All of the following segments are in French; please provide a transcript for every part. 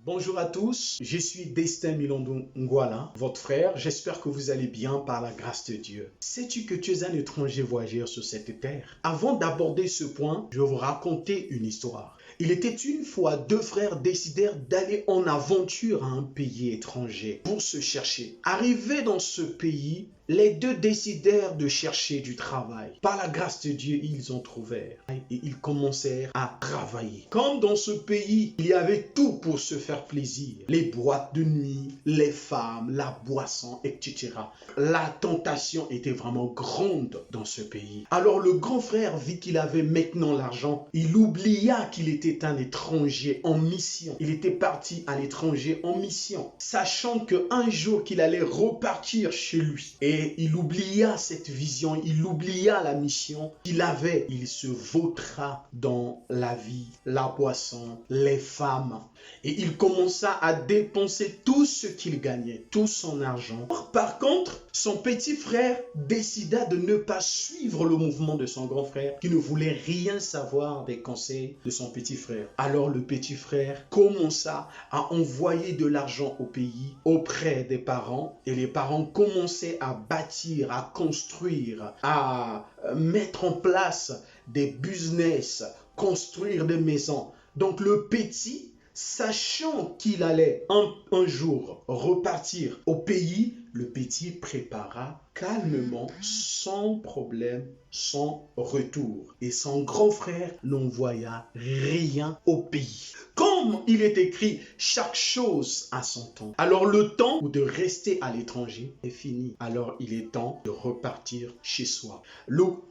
Bonjour à tous, je suis Destin Milondo Ngwala, votre frère. J'espère que vous allez bien par la grâce de Dieu. Sais-tu que tu es un étranger voyageur sur cette terre? Avant d'aborder ce point, je vais vous raconter une histoire. Il était une fois deux frères décidèrent d'aller en aventure à un pays étranger pour se chercher. Arrivés dans ce pays, les deux décidèrent de chercher du travail. Par la grâce de Dieu, ils ont trouvé et ils commencèrent à travailler. Comme dans ce pays, il y avait tout pour se faire plaisir. Les boîtes de nuit, les femmes, la boisson, etc. La tentation était vraiment grande dans ce pays. Alors le grand frère vit qu'il avait maintenant l'argent. Il oublia qu'il était un étranger en mission. Il était parti à l'étranger en mission, sachant qu'un jour qu'il allait repartir chez lui. Et il oublia cette vision, il oublia la mission qu'il avait. Il se vautra dans la vie, la boisson, les femmes. Et il commença à dépenser tout ce qu'il gagnait, tout son argent. Par contre, son petit frère décida de ne pas suivre le mouvement de son grand frère, qui ne voulait rien savoir des conseils de son petit frère. Alors le petit frère commença à envoyer de l'argent au pays auprès des parents, et les parents commençaient à bâtir, à construire, à mettre en place des business, construire des maisons. Donc le petit, sachant qu'il allait un jour repartir au pays, le petit prépara calmement, sans problème, son retour. Et son grand frère n'envoya rien au pays. Comme il est écrit, chaque chose a son temps. Alors le temps de rester à l'étranger est fini. Alors il est temps de repartir chez soi.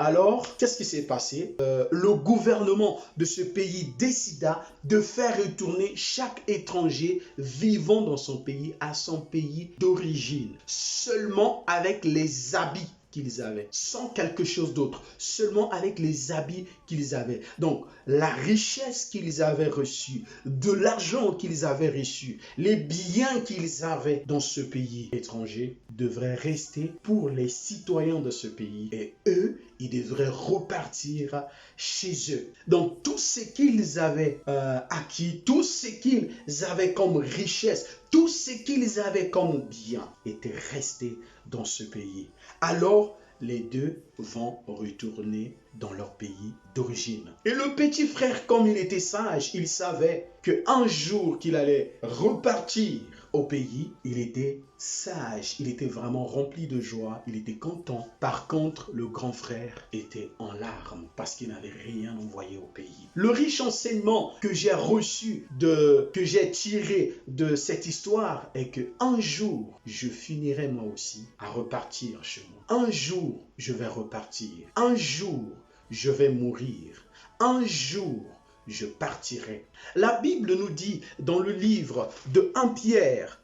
Alors, qu'est-ce qui s'est passé? Le gouvernement de ce pays décida de faire retourner chaque étranger vivant dans son pays à son pays d'origine. Seulement avec les habits qu'ils avaient, sans quelque chose d'autre, seulement avec les habits qu'ils avaient. Donc, la richesse qu'ils avaient reçue, de l'argent qu'ils avaient reçu, les biens qu'ils avaient dans ce pays étranger devraient rester pour les citoyens de ce pays. Et eux, ils devraient repartir chez eux. Donc, tout ce qu'ils avaient acquis, tout ce qu'ils avaient comme richesse, tout ce qu'ils avaient comme bien était resté dans ce pays. Alors, les deux vont retourner dans leur pays d'origine. Et le petit frère, comme il était sage, il savait qu'un jour qu'il allait repartir au pays, il était sage, il était vraiment rempli de joie, il était content. Par contre, le grand frère était en larmes parce qu'il n'avait rien envoyé au pays. Le riche enseignement que j'ai reçu, que j'ai tiré de cette histoire est que un jour, je finirai moi aussi à repartir chez moi. Un jour, je vais repartir. Un jour, je vais mourir. Un jour, je partirai. La Bible nous dit dans le livre de 1 Pierre,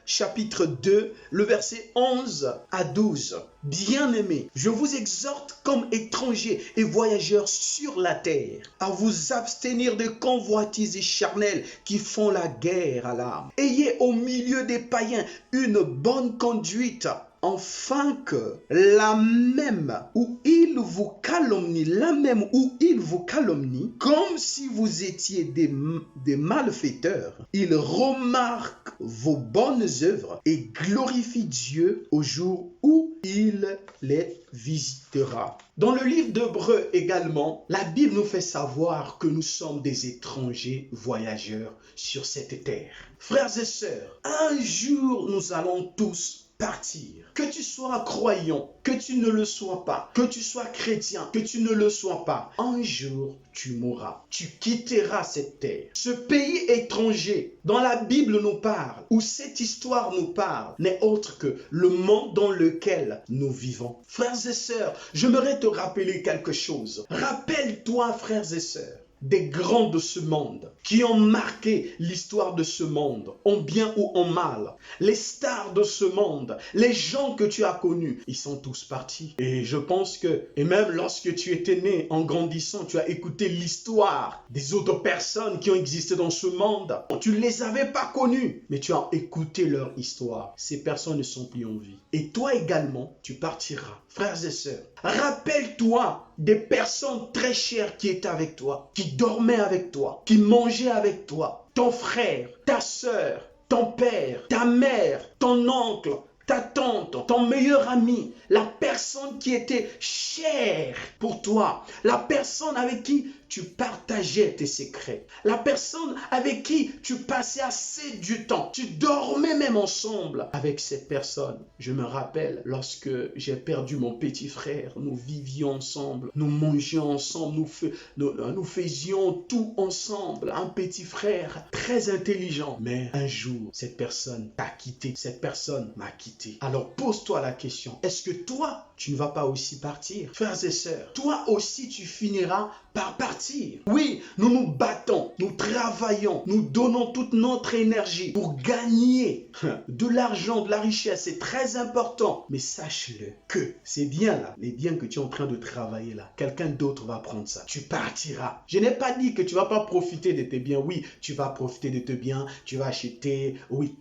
chapitre 2, le verset 11 à 12. Bien-aimés, je vous exhorte comme étrangers et voyageurs sur la terre à vous abstenir de convoitises charnelles qui font la guerre à l'âme. Ayez au milieu des païens une bonne conduite, afin que la même où ils vous calomnient, comme si vous étiez des malfaiteurs, ils remarquent vos bonnes œuvres et glorifient Dieu au jour où il les visitera. Dans le livre d'Hébreux également, la Bible nous fait savoir que nous sommes des étrangers voyageurs sur cette terre. Frères et sœurs, un jour nous allons tous partir. Que tu sois croyant, que tu ne le sois pas, que tu sois chrétien, que tu ne le sois pas, un jour tu mourras. Tu quitteras cette terre. Ce pays étranger dont la Bible nous parle, où cette histoire nous parle, n'est autre que le monde dans lequel nous vivons. Frères et sœurs, j'aimerais te rappeler quelque chose. Rappelle-toi, frères et sœurs, des grands de ce monde qui ont marqué l'histoire de ce monde, en bien ou en mal. Les stars de ce monde, les gens que tu as connus, ils sont tous partis. Et je pense que, et même lorsque tu étais né, en grandissant, tu as écouté l'histoire des autres personnes qui ont existé dans ce monde. Tu ne les avais pas connus, mais tu as écouté leur histoire. Ces personnes ne sont plus en vie. Et toi également, tu partiras. Frères et sœurs, rappelle-toi des personnes très chères qui étaient avec toi, qui dormaient avec toi, qui mangeaient avec toi. ton frère, ta sœur, ton père, ta mère, ton oncle, ta tante, ton meilleur ami, la personne qui était chère pour toi, la personne avec qui tu partageais tes secrets, la personne avec qui tu passais assez du temps, tu dormais même ensemble avec cette personne. Je me rappelle lorsque j'ai perdu mon petit frère, nous vivions ensemble, nous mangions ensemble, nous faisions tout ensemble. Un petit frère très intelligent, mais un jour, cette personne t'a quitté, cette personne m'a quitté. Alors pose-toi la question, est-ce que toi, tu ne vas pas aussi partir? Frères et sœurs, toi aussi tu finiras par partir. Oui, nous nous battons, nous travaillons, nous donnons toute notre énergie pour gagner de l'argent, de la richesse. C'est très important. Mais sache-le que ces biens-là, les biens que tu es en train de travailler là, quelqu'un d'autre va prendre ça. Tu partiras. Je n'ai pas dit que tu ne vas pas profiter de tes biens. Oui, tu vas profiter de tes biens. Tu vas acheter, oui,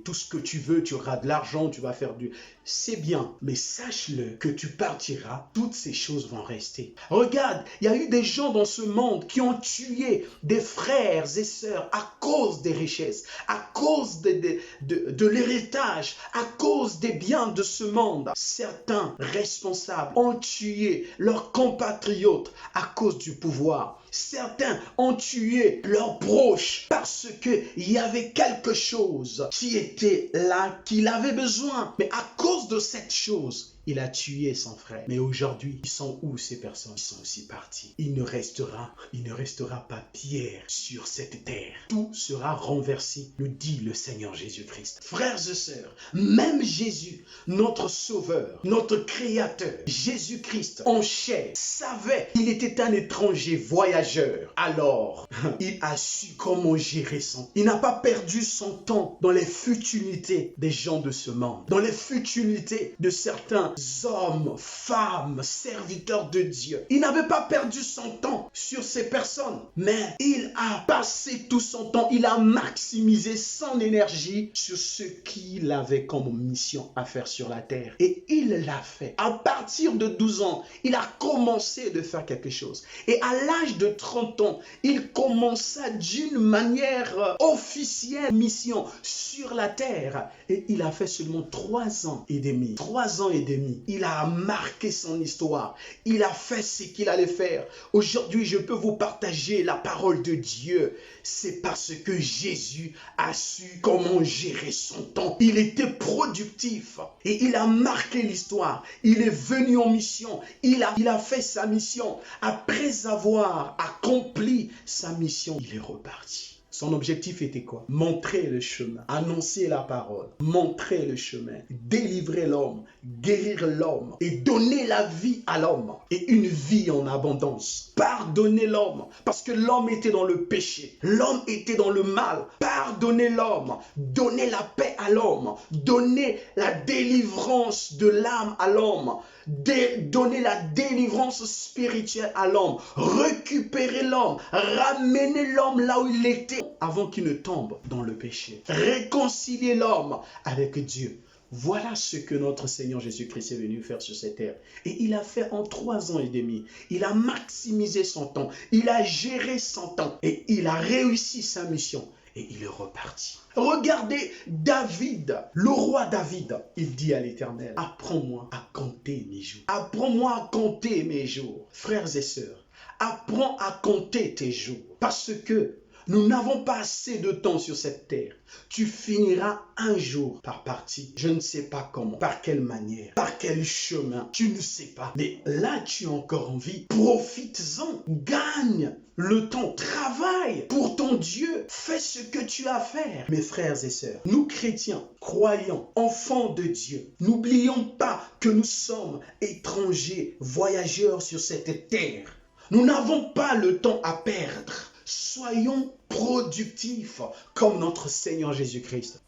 tout ce que tu veux. Tu auras de l'argent, tu vas faire du... C'est bien, mais sache-le que tu partiras. Toutes ces choses vont rester. Regarde, il y a eu des gens dans ce monde qui ont tué des frères et sœurs à cause des richesses, à cause de l'héritage, à cause des biens de ce monde. Certains responsables ont tué leurs compatriotes à cause du pouvoir. Certains ont tué leurs proches parce qu'il y avait quelque chose qui était là, qu'il avait besoin. Mais à cause de cette chose, il a tué son frère. Mais aujourd'hui, ils sont où ces personnes? Ils sont aussi partis. Il ne restera pas pierre sur cette terre. Tout sera renversé, nous dit le Seigneur Jésus-Christ. Frères et sœurs, même Jésus, notre Sauveur, notre Créateur, Jésus-Christ en chair, savait qu'il était un étranger voyageur. Alors, il a su comment gérer son temps. Il n'a pas perdu son temps dans les futilités des gens de ce monde, dans les futilités de certains hommes, femmes, serviteurs de Dieu. Il n'avait pas perdu son temps sur ces personnes, mais il a passé tout son temps, il a maximisé son énergie sur ce qu'il avait comme mission à faire sur la terre. Et il l'a fait. À partir de 12 ans, il a commencé de faire quelque chose. Et à l'âge de 30 ans, il commença d'une manière officielle mission sur la terre. Et il a fait seulement 3 ans et demi. 3 ans et demi. Il a marqué son histoire. Il a fait ce qu'il allait faire. Aujourd'hui, je peux vous partager la parole de Dieu. C'est parce que Jésus a su comment gérer son temps. Il était productif et il a marqué l'histoire. Il est venu en mission. Il a fait sa mission. Après avoir accompli sa mission, il est reparti. Son objectif était quoi? Montrer le chemin, annoncer la parole, montrer le chemin, délivrer l'homme, guérir l'homme et donner la vie à l'homme et une vie en abondance. Pardonner l'homme parce que l'homme était dans le péché, l'homme était dans le mal. Pardonner l'homme, donner la paix à l'homme, donner la délivrance de l'âme à l'homme, donner la délivrance spirituelle à l'homme, récupérer l'homme, ramener l'homme là où il était avant qu'il ne tombe dans le péché, réconcilier l'homme avec Dieu. Voilà ce que notre Seigneur Jésus-Christ est venu faire sur cette terre. Et il a fait en 3 ans et demi. Il a maximisé son temps. Il a géré son temps. Et il a réussi sa mission. Et il est reparti. Regardez David, le roi David. Il dit à l'Éternel, apprends-moi à compter mes jours. Apprends-moi à compter mes jours. Frères et sœurs, apprends à compter tes jours. Parce que nous n'avons pas assez de temps sur cette terre. Tu finiras un jour par partir. Je ne sais pas comment, par quelle manière, par quel chemin. Tu ne sais pas. Mais là, tu es encore en vie. Profites-en. Gagne le temps. Travaille pour ton Dieu. Fais ce que tu as à faire. Mes frères et sœurs, nous chrétiens, croyants, enfants de Dieu, n'oublions pas que nous sommes étrangers, voyageurs sur cette terre. Nous n'avons pas le temps à perdre. Soyons productifs comme notre Seigneur Jésus-Christ.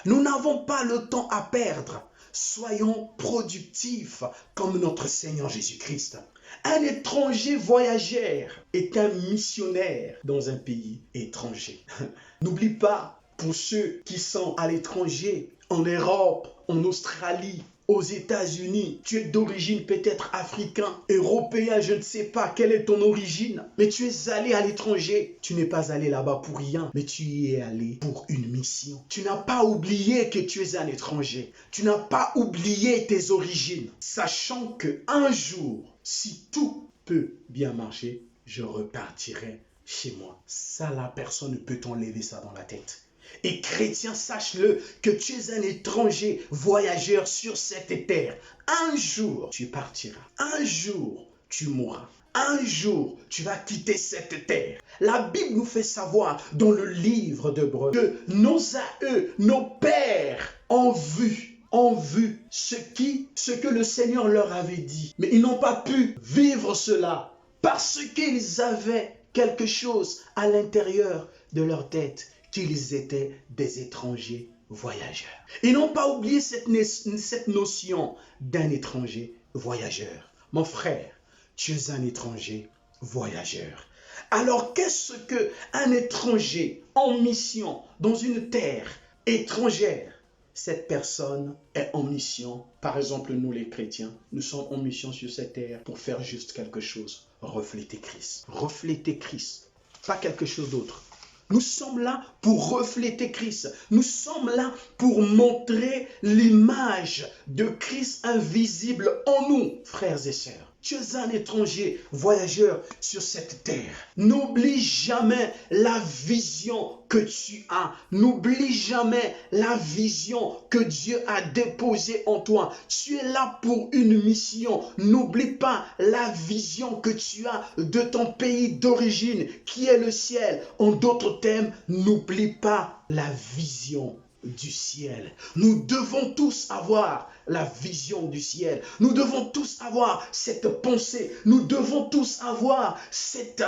Nous n'avons pas le temps à perdre. Soyons productifs comme notre Seigneur Jésus-Christ. Un étranger voyageur est un missionnaire dans un pays étranger. N'oublie pas, pour ceux qui sont à l'étranger, en Europe, en Australie, aux États-Unis, tu es d'origine peut-être africain, européen, je ne sais pas quelle est ton origine, mais tu es allé à l'étranger. Tu n'es pas allé là-bas pour rien, mais tu y es allé pour une mission. Tu n'as pas oublié que tu es un étranger. Tu n'as pas oublié tes origines, sachant que un jour, si tout peut bien marcher, je repartirai chez moi. Ça, la personne ne peut t'enlever ça dans la tête. Et chrétien, sache-le, que tu es un étranger voyageur sur cette terre. Un jour, tu partiras. Un jour, tu mourras. Un jour, tu vas quitter cette terre. La Bible nous fait savoir dans le livre d'Hébreux que nos aïeux, nos pères ont vu ce que le Seigneur leur avait dit. Mais ils n'ont pas pu vivre cela parce qu'ils avaient quelque chose à l'intérieur de leur tête, qu'ils étaient des étrangers voyageurs. Ils n'ont pas oublié cette notion d'un étranger voyageur. Mon frère, tu es un étranger voyageur. Alors qu'est-ce qu'un étranger en mission dans une terre étrangère? Cette personne est en mission. Par exemple, nous les chrétiens, nous sommes en mission sur cette terre pour faire juste quelque chose. Refléter Christ. Refléter Christ. Pas quelque chose d'autre. Nous sommes là pour refléter Christ. Nous sommes là pour montrer l'image de Christ invisible en nous, frères et sœurs. Tu es un étranger voyageur sur cette terre. N'oublie jamais la vision que tu as. N'oublie jamais la vision que Dieu a déposée en toi. Tu es là pour une mission. N'oublie pas la vision que tu as de ton pays d'origine, qui est le ciel. En d'autres termes, n'oublie pas la vision du ciel. Nous devons tous avoir la vision du ciel. Nous devons tous avoir cette pensée. Nous devons tous avoir cette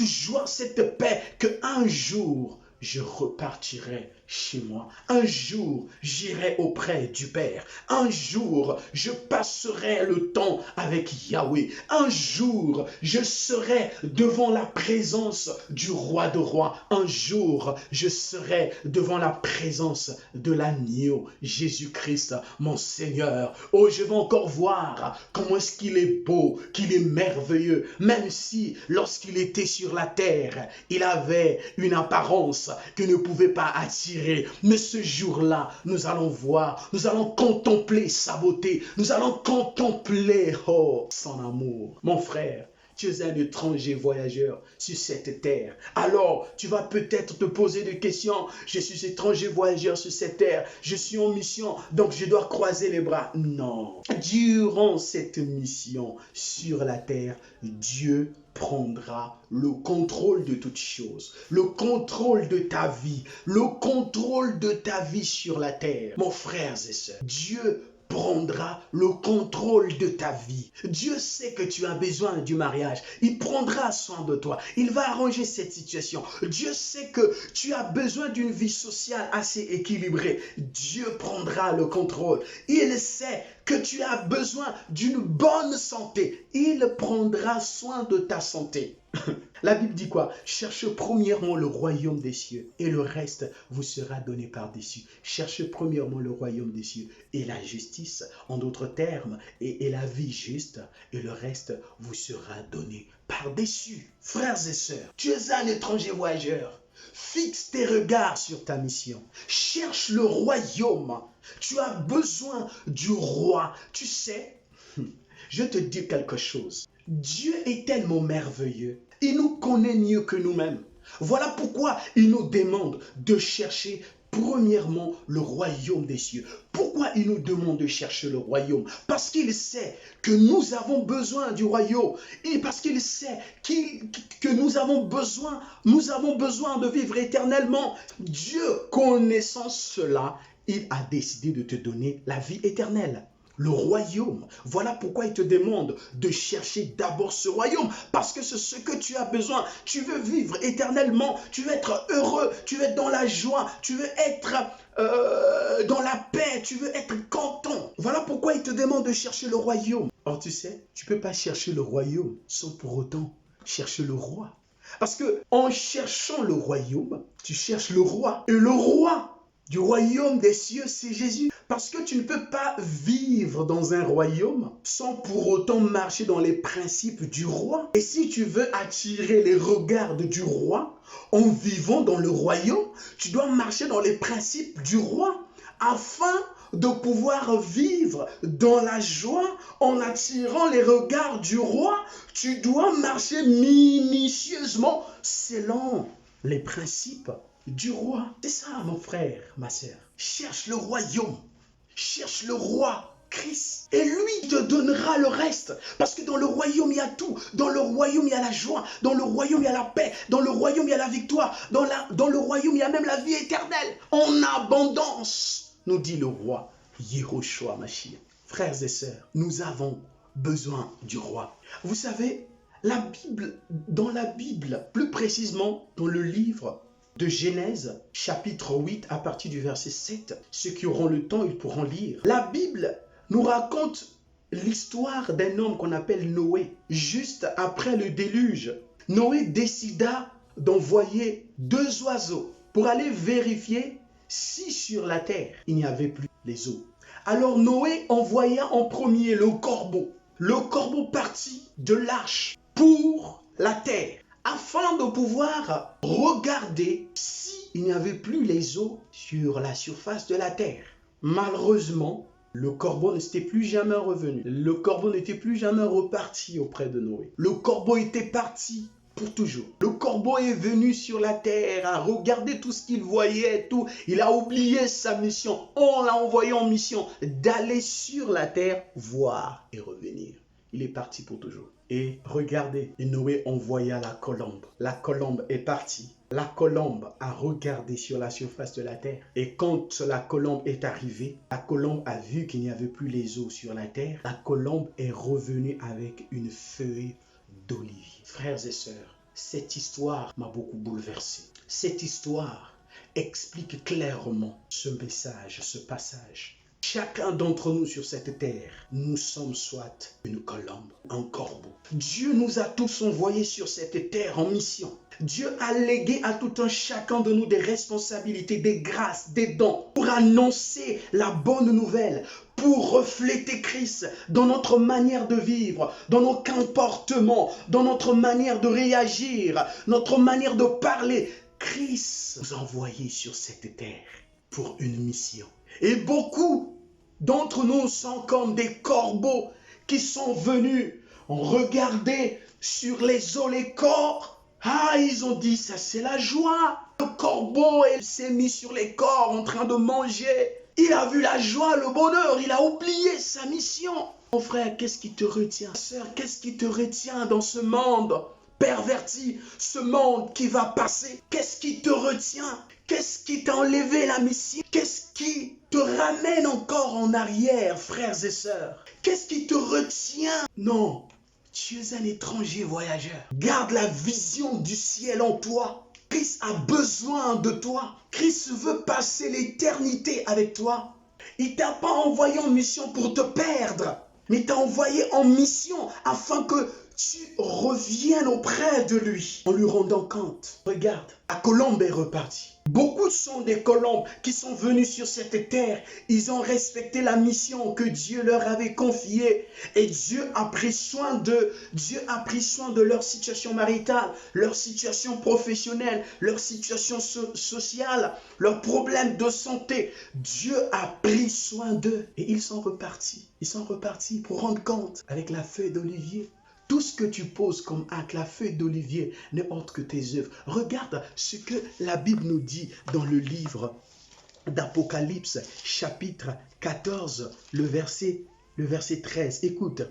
joie, cette paix que un jour je repartirai chez moi. Un jour, j'irai auprès du Père. Un jour, je passerai le temps avec Yahweh. Un jour, je serai devant la présence du roi de rois. Un jour, je serai devant la présence de l'agneau, Jésus-Christ, mon Seigneur. Oh, je vais encore voir comment est-ce qu'il est beau, qu'il est merveilleux. Même si, lorsqu'il était sur la terre, il avait une apparence que ne pouvait pas attirer. Mais ce jour-là, nous allons voir, nous allons contempler sa beauté, nous allons contempler son amour. Mon frère, tu es un étranger voyageur sur cette terre. Alors, tu vas peut-être te poser des questions. Je suis étranger voyageur sur cette terre. Je suis en mission, donc je dois croiser les bras. Non. Durant cette mission sur la terre, Dieu prendra le contrôle de toutes choses, le contrôle de ta vie, le contrôle de ta vie sur la terre. Mon frère et sœurs, Dieu prendra le contrôle de ta vie. Dieu sait que tu as besoin du mariage. Il prendra soin de toi. Il va arranger cette situation. Dieu sait que tu as besoin d'une vie sociale assez équilibrée. Dieu prendra le contrôle. Il sait que tu as besoin d'une bonne santé. Il prendra soin de ta santé. La Bible dit quoi? Cherche premièrement le royaume des cieux et le reste vous sera donné par-dessus. Cherche premièrement le royaume des cieux et la justice, en d'autres termes, et la vie juste, et le reste vous sera donné par-dessus. Frères et sœurs, tu es un étranger voyageur. Fixe tes regards sur ta mission. Cherche le royaume. Tu as besoin du roi. Tu sais, je te dis quelque chose. Dieu est tellement merveilleux. Il nous connaît mieux que nous-mêmes. Voilà pourquoi il nous demande de chercher premièrement le royaume des cieux. Pourquoi il nous demande de chercher le royaume? Parce qu'il sait que nous avons besoin du royaume. Et parce qu'il sait que nous avons besoin de vivre éternellement. Dieu, connaissant cela, il a décidé de te donner la vie éternelle. Le royaume. Voilà pourquoi il te demande de chercher d'abord ce royaume. Parce que c'est ce que tu as besoin. Tu veux vivre éternellement. Tu veux être heureux. Tu veux être dans la joie. Tu veux être dans la paix. Tu veux être content. Voilà pourquoi il te demande de chercher le royaume. Or, tu sais, tu ne peux pas chercher le royaume sans pour autant chercher le roi. Parce que en cherchant le royaume, tu cherches le roi. Et le roi du royaume des cieux, c'est Jésus. Parce que tu ne peux pas vivre dans un royaume sans pour autant marcher dans les principes du roi. Et si tu veux attirer les regards du roi en vivant dans le royaume, tu dois marcher dans les principes du roi afin de pouvoir vivre dans la joie en attirant les regards du roi. Tu dois marcher minutieusement selon les principes du roi. C'est ça, mon frère, ma sœur. Cherche le royaume. Cherche le roi, Christ. Et lui te donnera le reste. Parce que dans le royaume, il y a tout. Dans le royaume, il y a la joie. Dans le royaume, il y a la paix. Dans le royaume, il y a la victoire. Dans le royaume, il y a même la vie éternelle. En abondance, nous dit le roi Yehoshua Mashiach. Frères et sœurs, nous avons besoin du roi. Vous savez, dans la Bible, plus précisément dans le livre de Genèse, chapitre 8, à partir du verset 7. Ceux qui auront le temps, ils pourront lire. La Bible nous raconte l'histoire d'un homme qu'on appelle Noé. Juste après le déluge, Noé décida d'envoyer 2 oiseaux pour aller vérifier si sur la terre, il n'y avait plus les eaux. Alors Noé envoya en premier le corbeau. Le corbeau partit de l'arche pour la terre, afin de pouvoir regarder s'il n'y avait plus les eaux sur la surface de la terre. Malheureusement, le corbeau n'était plus jamais revenu. Le corbeau n'était plus jamais reparti auprès de Noé. Le corbeau était parti pour toujours. Le corbeau est venu sur la terre, a regardé tout ce qu'il voyait, tout. Il a oublié sa mission. On l'a envoyé en mission d'aller sur la terre, voir et revenir. Il est parti pour toujours. Et regardez, Noé envoya la colombe. La colombe est partie. La colombe a regardé sur la surface de la terre. Et quand la colombe est arrivée, la colombe a vu qu'il n'y avait plus les eaux sur la terre. La colombe est revenue avec une feuille d'olivier. Frères et sœurs, cette histoire m'a beaucoup bouleversé. Cette histoire explique clairement ce message, ce passage. Chacun d'entre nous sur cette terre, nous sommes soit une colombe, un corbeau. Dieu nous a tous envoyés sur cette terre en mission. Dieu a légué à tout un chacun de nous des responsabilités, des grâces, des dons pour annoncer la bonne nouvelle, pour refléter Christ dans notre manière de vivre, dans nos comportements, dans notre manière de réagir, notre manière de parler. Christ nous a envoyés sur cette terre pour une mission. Et beaucoup d'entre nous sont comme des corbeaux qui sont venus regarder sur les eaux, les corps. Ah, ils ont dit, ça c'est la joie. Le corbeau, il s'est mis sur les corps en train de manger. Il a vu la joie, le bonheur, il a oublié sa mission. Mon frère, qu'est-ce qui te retient? Sœur, qu'est-ce qui te retient dans ce monde perverti, ce monde qui va passer? Qu'est-ce qui te retient? Qu'est-ce qui t'a enlevé la mission? Qu'est-ce qui te ramène encore en arrière, frères et sœurs? Qu'est-ce qui te retient? Non, tu es un étranger voyageur. Garde la vision du ciel en toi. Christ a besoin de toi. Christ veut passer l'éternité avec toi. Il ne t'a pas envoyé en mission pour te perdre, mais il t'a envoyé en mission afin que tu reviennes auprès de lui en lui rendant compte. Regarde, la colombe est repartie. Beaucoup sont des colombes qui sont venus sur cette terre. Ils ont respecté la mission que Dieu leur avait confiée. Et Dieu a pris soin d'eux. Dieu a pris soin de leur situation maritale, leur situation professionnelle, leur situation sociale, leurs problèmes de santé. Dieu a pris soin d'eux. Et ils sont repartis. Ils sont repartis pour rendre compte avec la feuille d'olivier. Tout ce que tu poses comme acte, la feuille d'olivier, n'est autre que tes œuvres. Regarde ce que la Bible nous dit dans le livre d'Apocalypse, chapitre 14, le verset 13. Écoute.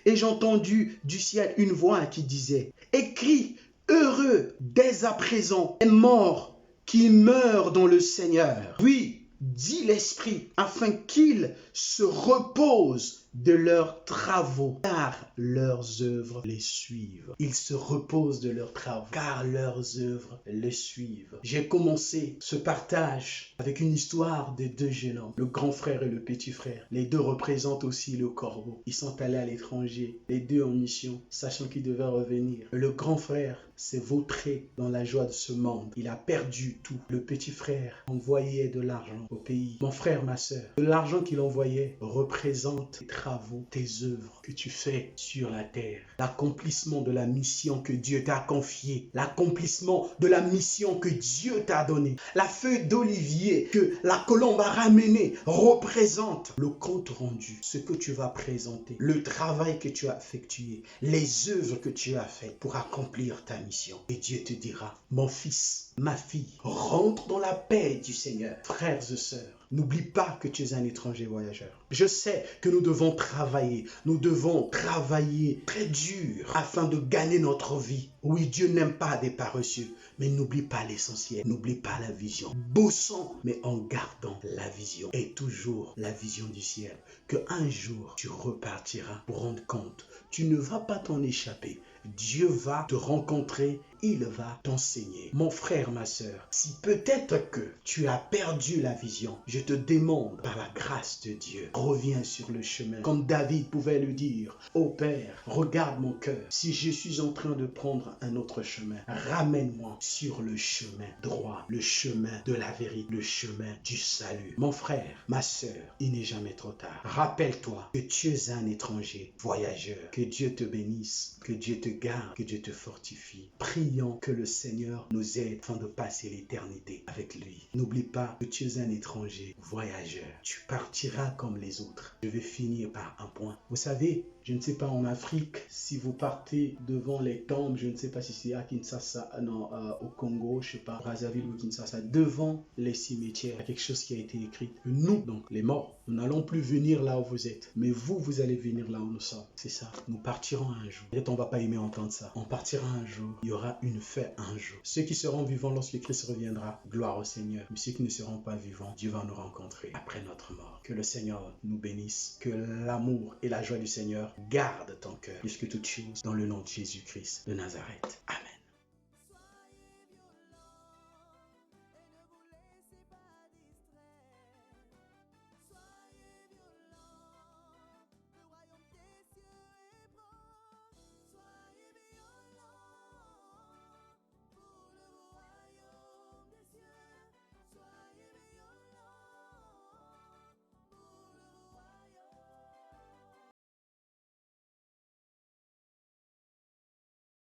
Et j'ai entendu du ciel une voix qui disait, « Écris, heureux dès à présent les morts qui meurent dans le Seigneur. Oui, dit l'Esprit, afin qu'ils se reposent de leurs travaux, car leurs œuvres les suivent. Ils se reposent de leurs travaux, car leurs œuvres les suivent. J'ai commencé ce partage avec une histoire des deux jeunes hommes, le grand frère et le petit frère. Les deux représentent aussi le corbeau. Ils sont allés à l'étranger, les deux en mission, sachant qu'ils devaient revenir. Le grand frère s'est vautré dans la joie de ce monde. Il a perdu tout. Le petit frère envoyait de l'argent au pays. Mon frère, ma soeur, l'argent qu'il envoyait représente tes travaux, tes œuvres que tu fais sur la terre. L'accomplissement de la mission que Dieu t'a confiée. L'accomplissement de la mission que Dieu t'a donnée. La feuille d'olivier que la colombe a ramenée représente le compte rendu, ce que tu vas présenter, le travail que tu as effectué, les œuvres que tu as faites pour accomplir ta mission. Et Dieu te dira, mon fils, ma fille, rentre dans la paix du Seigneur. Frères et sœurs, n'oublie pas que tu es un étranger voyageur. Je sais que nous devons travailler très dur afin de gagner notre vie. Oui, Dieu n'aime pas des paresseux, mais n'oublie pas l'essentiel, n'oublie pas la vision. Bossons, mais en gardant la vision et toujours la vision du ciel. Que un jour, tu repartiras pour rendre compte. Tu ne vas pas t'en échapper. Dieu va te rencontrer, il va t'enseigner. Mon frère, ma soeur, si peut-être que tu as perdu la vision, je te demande par la grâce de Dieu, reviens sur le chemin. Comme David pouvait le dire, ô Père, regarde mon cœur. Si je suis en train de prendre un autre chemin, ramène-moi sur le chemin droit, le chemin de la vérité, le chemin du salut. Mon frère, ma soeur, il n'est jamais trop tard. Rappelle-toi que tu es un étranger, voyageur. Que Dieu te bénisse, que Dieu te garde, que Dieu te fortifie. Prions que le Seigneur nous aide afin de passer l'éternité avec lui. N'oublie pas que tu es un étranger, voyageur. Tu partiras comme les autres. Je vais finir par un point. Vous savez, je ne sais pas en Afrique, si vous partez devant les tombes, je ne sais pas si c'est à Kinshasa, non, au Congo, je ne sais pas, Brazzaville ou Kinshasa, devant les cimetières, il y a quelque chose qui a été écrit. Nous, donc les morts, nous n'allons plus venir là où vous êtes, mais vous, vous allez venir là où nous sommes. C'est ça, nous partirons un jour. Peut-être on ne va pas aimer entendre ça. On partira un jour, il y aura une fête un jour. Ceux qui seront vivants lorsque Christ reviendra, gloire au Seigneur. Mais ceux qui ne seront pas vivants, Dieu va nous rencontrer après notre mort. Que le Seigneur nous bénisse, que l'amour et la joie du Seigneur garde ton cœur plus que toute chose dans le nom de Jésus-Christ de Nazareth. Amen.